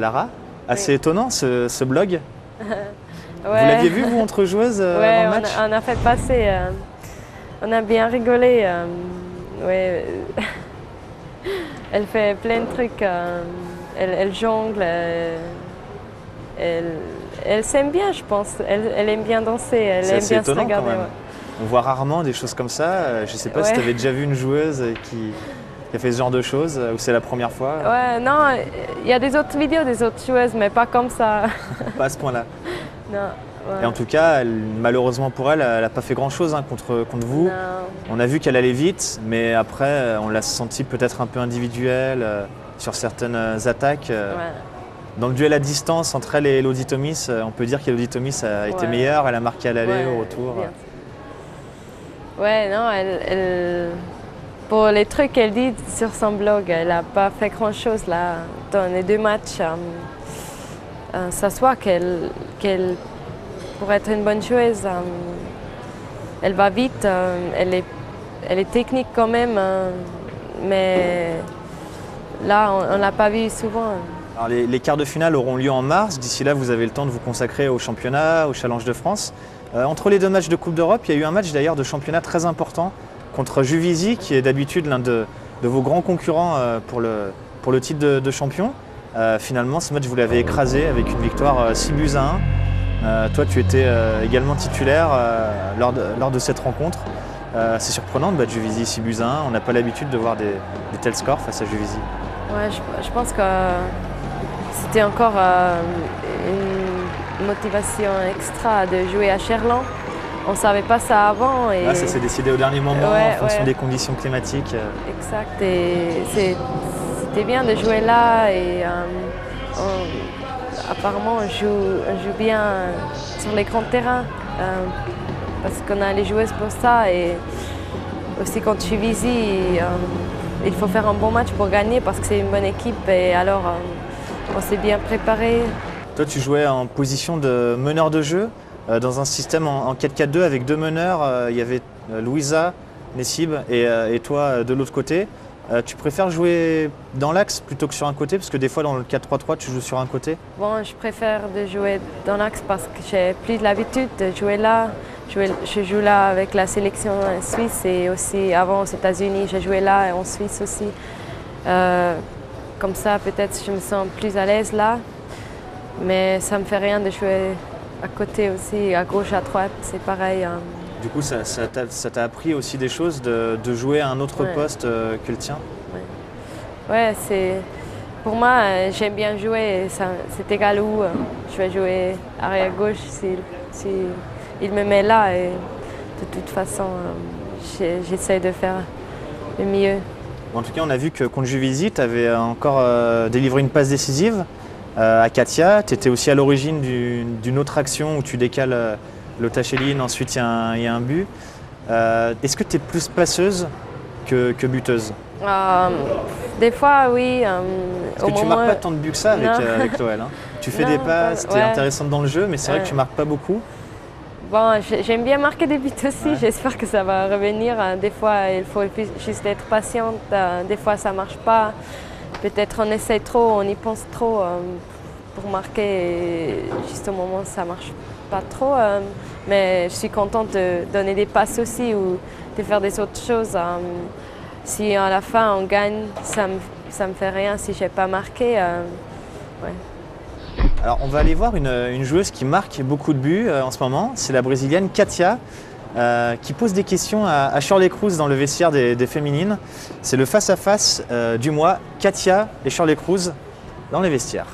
Lara, assez étonnant ce blog. Vous Ouais. l'aviez vu, vous, entre joueuses Ouais, avant le match? on a fait passer. On a bien rigolé. Ouais. Elle fait plein de trucs. Elle jongle. Elle s'aime bien, je pense. Elle aime bien danser. Elle C'est aime assez bien se étonnant quand regarder. même. On voit rarement des choses comme ça. Je ne sais pas si Ouais. tu avais déjà vu une joueuse qui a fait ce genre de choses ou c'est la première fois. Ouais, non, il y a des autres vidéos des autres joueuses, mais pas comme ça. Pas à ce point-là. Non. Ouais. Et en tout cas, malheureusement pour elle, elle n'a pas fait grand-chose contre vous. Non. On a vu qu'elle allait vite, mais après, on l'a senti peut-être un peu individuelle sur certaines attaques. Ouais. Dans le duel à distance entre elle et Elodie Thomis, on peut dire qu'Elodie Thomis a été Ouais. meilleure, elle a marqué à l'aller, Ouais, au retour. bien. Ouais, non, pour les trucs qu'elle dit sur son blog, elle n'a pas fait grand-chose là dans les deux matchs. Ça se voit qu'elle, pour être une bonne joueuse, elle va vite, elle est technique quand même, mais là, on ne l'a pas vu souvent. Alors, les quarts de finale auront lieu en mars. D'ici là, vous avez le temps de vous consacrer au championnat, au Challenge de France. Entre les deux matchs de Coupe d'Europe, il y a eu un match d'ailleurs de championnat très important contre Juvisy, qui est d'habitude l'un de vos grands concurrents pour le titre de champion. Finalement, ce match, vous l'avez écrasé avec une victoire 6-1. Toi, tu étais également titulaire lors de cette rencontre. C'est surprenant de battre Juvisy 6-1. On n'a pas l'habitude de voir des tels scores face à Juvisy. Ouais, je pense que c'était encore une motivation extra de jouer à Cherland. On ne savait pas ça avant. Et Là, ça s'est décidé au dernier moment Ouais, en fonction ouais. des conditions climatiques. Exact. Et c'était bien de jouer là. Et apparemment, on joue bien sur les grands terrains parce qu'on a les joueuses pour ça. Et aussi quand tu visites, il faut faire un bon match pour gagner parce que c'est une bonne équipe. Et alors, on s'est bien préparé. Toi, tu jouais en position de meneur de jeu dans un système en 4-4-2 avec deux meneurs. Il y avait Louisa, Nessib et toi de l'autre côté. Tu préfères jouer dans l'axe plutôt que sur un côté? Parce que des fois, dans le 4-3-3, tu joues sur un côté. Bon, je préfère de jouer dans l'axe parce que j'ai plus l'habitude de jouer là. Je joue là avec la sélection suisse et aussi avant aux États-Unis, j'ai joué là et en Suisse aussi. Comme ça, peut-être je me sens plus à l'aise là. Mais ça me fait rien de jouer à côté aussi, à gauche, à droite, c'est pareil. Du coup, ça t'a appris aussi des choses de jouer à un autre Ouais. poste que le tien? Ouais, pour moi, j'aime bien jouer. C'est égal où je vais jouer arrière gauche si il me met là. Et de toute façon, j'essaie de faire le mieux. En tout cas, on a vu que contre Juvisy, tu avais encore délivré une passe décisive à Katia. Tu étais aussi à l'origine d'une autre action où tu décales Lotta Schelin, ensuite il y a un but. Est-ce que tu es plus passeuse que buteuse? Des fois, oui. Parce que tu ne marques pas tant de buts que ça Non. avec l'OL. Hein. Tu fais Non, des passes, tu es ouais. intéressante dans le jeu, mais c'est vrai que Ouais. tu ne marques pas beaucoup. Bon, j'aime bien marquer des buts aussi. Ouais. J'espère que ça va revenir. Des fois, il faut juste être patiente. Des fois, ça ne marche pas. Peut-être on essaie trop, on y pense trop pour marquer. Et juste au moment, ça ne marche pas trop. Mais je suis contente de donner des passes aussi ou de faire des autres choses. Si à la fin, on gagne, ça me fait rien si je n'ai pas marqué. Ouais. Alors, on va aller voir une joueuse qui marque beaucoup de buts en ce moment. C'est la Brésilienne Katia, qui pose des questions à Shirley Cruz dans le vestiaire des féminines. C'est le face-à-face du mois. Katia et Shirley Cruz dans les vestiaires.